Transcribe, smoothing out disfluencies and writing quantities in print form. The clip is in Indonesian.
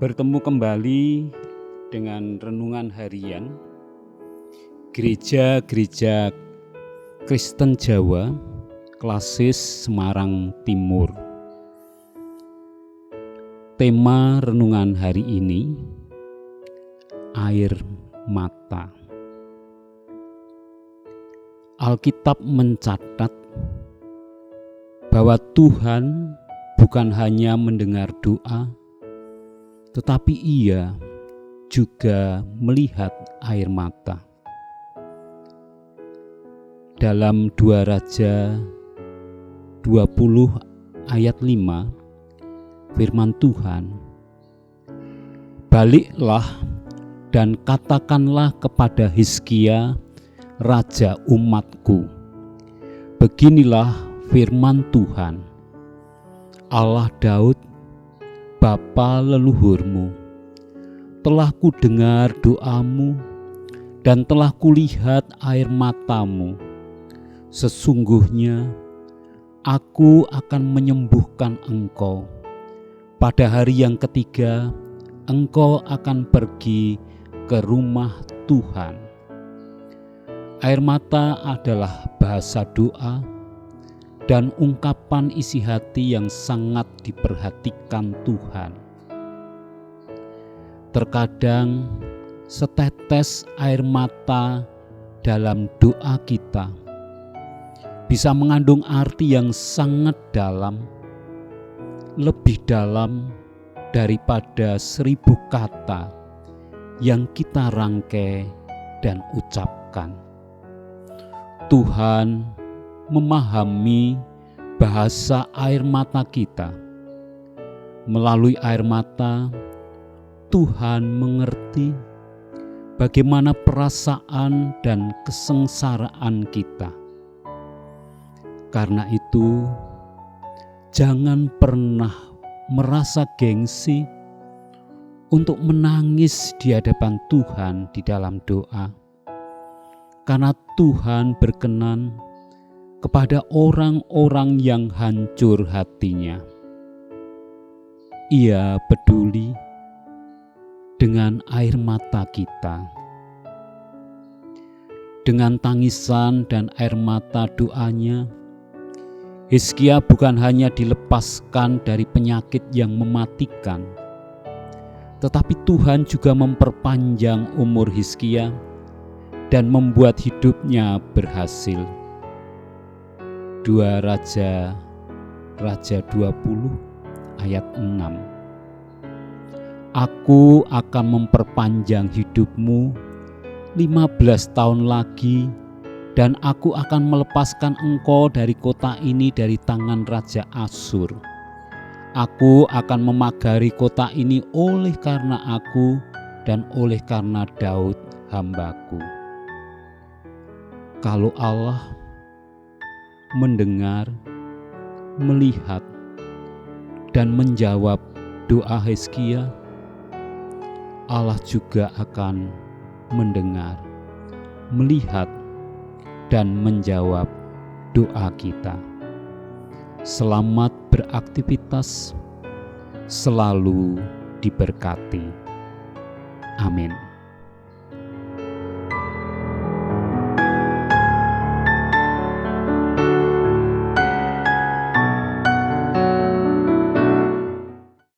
Bertemu kembali dengan renungan harian Gereja-Gereja Kristen Jawa Klasis Semarang Timur. Tema renungan hari ini, air mata. Alkitab mencatat bahwa Tuhan bukan hanya mendengar doa, tetapi Ia juga melihat air mata. Dalam 2 Raja 20 ayat 5, firman Tuhan, "Baliklah dan katakanlah kepada Hizkia, raja umatku, beginilah firman Tuhan, Allah Daud, Bapa leluhurmu, telah kudengar doamu dan telah kulihat air matamu. Sesungguhnya aku akan menyembuhkan engkau. Pada hari yang ketiga, engkau akan pergi ke rumah Tuhan." Air mata adalah bahasa doa dan ungkapan isi hati yang sangat diperhatikan Tuhan. Terkadang setetes air mata dalam doa kita bisa mengandung arti yang sangat dalam, lebih dalam daripada 1000 kata yang kita rangkai dan ucapkan. Tuhan memahami bahasa air mata kita. Melalui air mata, Tuhan mengerti bagaimana perasaan dan kesengsaraan kita. Karena itu, jangan pernah merasa gengsi untuk menangis di hadapan Tuhan di dalam doa. Karena Tuhan berkenan kepada orang-orang yang hancur hatinya. Ia peduli dengan air mata kita. Dengan tangisan dan air mata doanya, Hizkia bukan hanya dilepaskan dari penyakit yang mematikan, tetapi Tuhan juga memperpanjang umur Hizkia dan membuat hidupnya berhasil. 2 Raja 20 ayat 6. "Aku akan memperpanjang hidupmu 15 tahun lagi, dan aku akan melepaskan engkau dari kota ini dari tangan Raja Asyur. Aku akan memagari kota ini oleh karena aku dan oleh karena Daud hambaku." Kalau Allah mendengar, melihat, dan menjawab doa Hizkia, Allah juga akan mendengar, melihat, dan menjawab doa kita. Selamat beraktivitas, selalu diberkati. Amin.